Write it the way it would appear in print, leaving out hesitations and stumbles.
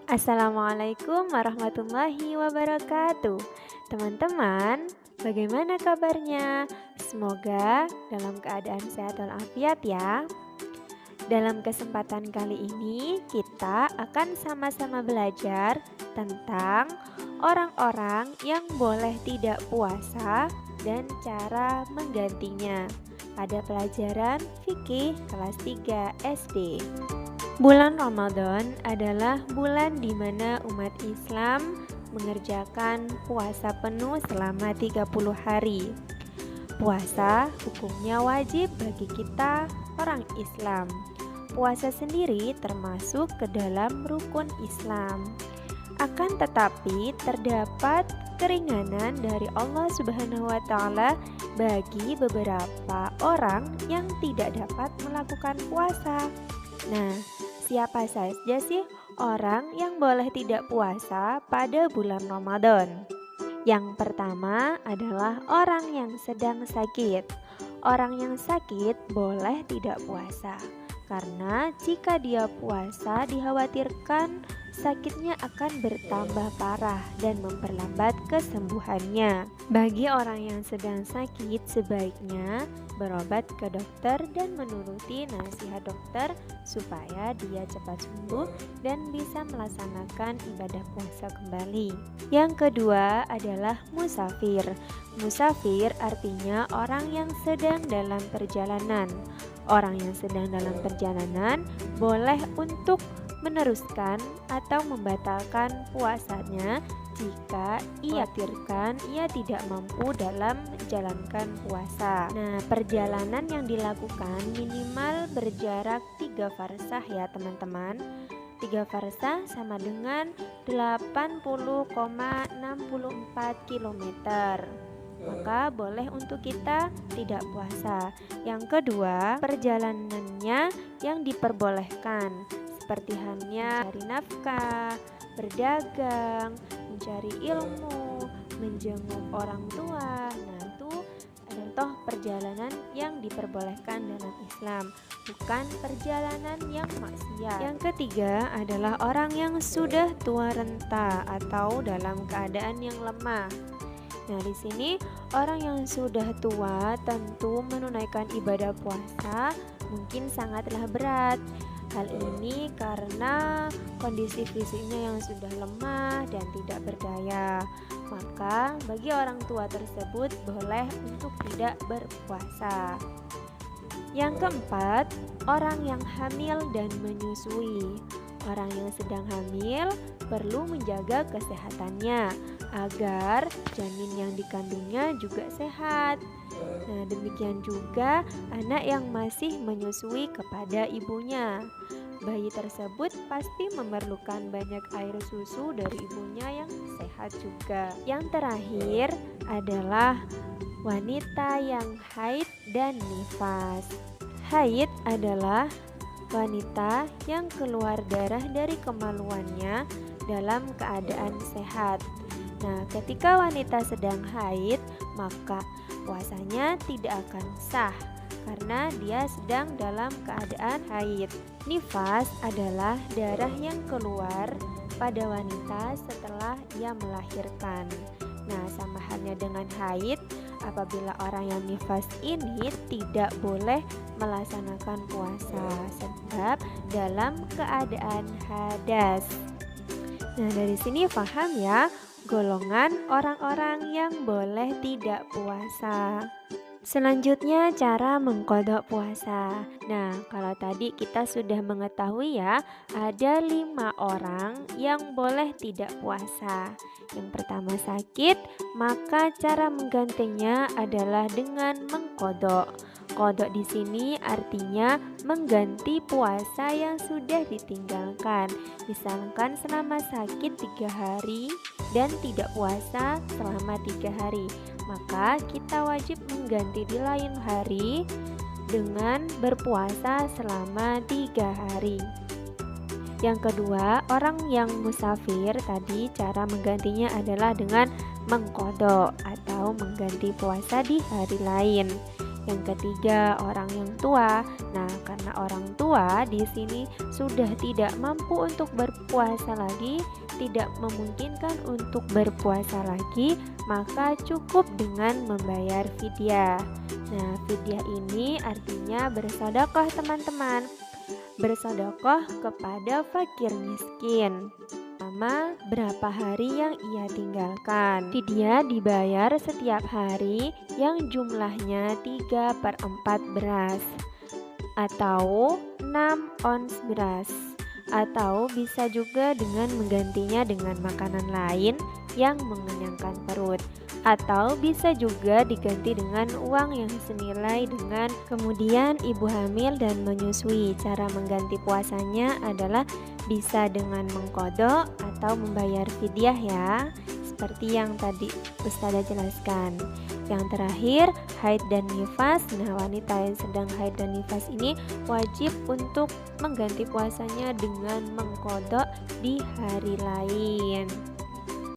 Assalamualaikum warahmatullahi wabarakatuh. Teman-teman, bagaimana kabarnya? Semoga dalam keadaan sehat walafiat ya. Dalam kesempatan kali ini, kita akan sama-sama belajar tentang orang-orang yang boleh tidak puasa dan cara menggantinya. Pada pelajaran fikih kelas 3 SD. Bulan Ramadan adalah bulan di mana umat Islam mengerjakan puasa penuh selama 30 hari. Puasa hukumnya wajib bagi kita orang Islam. Puasa sendiri termasuk ke dalam rukun Islam. Akan tetapi terdapat keringanan dari Allah Subhanahu wa taala bagi beberapa orang yang tidak dapat melakukan puasa. Nah, siapa saja sih orang yang boleh tidak puasa pada bulan Ramadan? Yang pertama adalah orang yang sedang sakit. Orang yang sakit boleh tidak puasa, karena jika dia puasa dikhawatirkan sakitnya akan bertambah parah dan memperlambat kesembuhannya. Bagi orang yang sedang sakit, sebaiknya berobat ke dokter dan menuruti nasihat dokter supaya dia cepat sembuh dan bisa melaksanakan ibadah puasa kembali. Yang kedua adalah musafir. Musafir artinya orang yang sedang dalam perjalanan. Orang yang sedang dalam perjalanan boleh untuk meneruskan atau membatalkan puasanya jika ia tidak mampu dalam menjalankan puasa. Nah, perjalanan yang dilakukan minimal berjarak 3 farsah ya teman-teman. 3 farsah sama dengan 80,64 km. Maka boleh untuk kita tidak puasa. Yang kedua, perjalanannya yang diperbolehkan seperti halnya mencari nafkah, berdagang, mencari ilmu, menjenguk orang tua. Nah, itu contoh perjalanan yang diperbolehkan dalam Islam, bukan perjalanan yang maksiat. Yang ketiga adalah orang yang sudah tua renta atau dalam keadaan yang lemah. Nah, di sini orang yang sudah tua tentu menunaikan ibadah puasa mungkin sangatlah berat. Hal ini karena kondisi fisiknya yang sudah lemah dan tidak berdaya. Maka bagi orang tua tersebut boleh untuk tidak berpuasa. Yang keempat, orang yang hamil dan menyusui. Orang yang sedang hamil perlu menjaga kesehatannya agar janin yang dikandungnya juga sehat. Nah, demikian juga anak yang masih menyusui kepada ibunya. Bayi tersebut pasti memerlukan banyak air susu dari ibunya yang sehat juga. Yang terakhir adalah wanita yang haid dan nifas. Haid adalah wanita yang keluar darah dari kemaluannya dalam keadaan sehat. Nah, ketika wanita sedang haid, maka puasanya tidak akan sah karena dia sedang dalam keadaan haid. Nifas adalah darah yang keluar pada wanita setelah ia melahirkan. Nah, sama halnya dengan haid, apabila orang yang nifas ini tidak boleh melaksanakan puasa sebab dalam keadaan hadas. Nah, dari sini paham ya golongan orang-orang yang boleh tidak puasa. Selanjutnya cara mengqadha puasa. Nah, kalau tadi kita sudah mengetahui ya, ada 5 orang yang boleh tidak puasa. Yang pertama sakit, maka cara menggantinya adalah dengan mengqadha. Qadha di sini artinya mengganti puasa yang sudah ditinggalkan. Misalkan selama sakit 3 hari dan tidak puasa selama 3 hari, maka kita wajib mengganti di lain hari dengan berpuasa selama 3 hari. Yang kedua, orang yang musafir tadi cara menggantinya adalah dengan mengqadha atau mengganti puasa di hari lain. Yang ketiga, orang yang tua. Nah, karena orang tua di sini sudah tidak mampu untuk berpuasa lagi, tidak memungkinkan untuk berpuasa lagi, maka cukup dengan membayar fidyah. Nah, fidyah ini artinya bersedekah, teman-teman. Bersedekah kepada fakir miskin selama berapa hari yang ia tinggalkan. Fidyah dibayar setiap hari yang jumlahnya 3/4 beras atau 6 ons beras, atau bisa juga dengan menggantinya dengan makanan lain yang mengenyangkan perut, atau bisa juga diganti dengan uang yang senilai dengan kemudian ibu hamil dan menyusui. Cara mengganti puasanya adalah bisa dengan mengqadha atau membayar fidyah ya, seperti yang tadi Ustazah jelaskan. Yang terakhir, haid dan nifas. Nah, wanita yang sedang haid dan nifas ini wajib untuk mengganti puasanya dengan mengqadha di hari lain.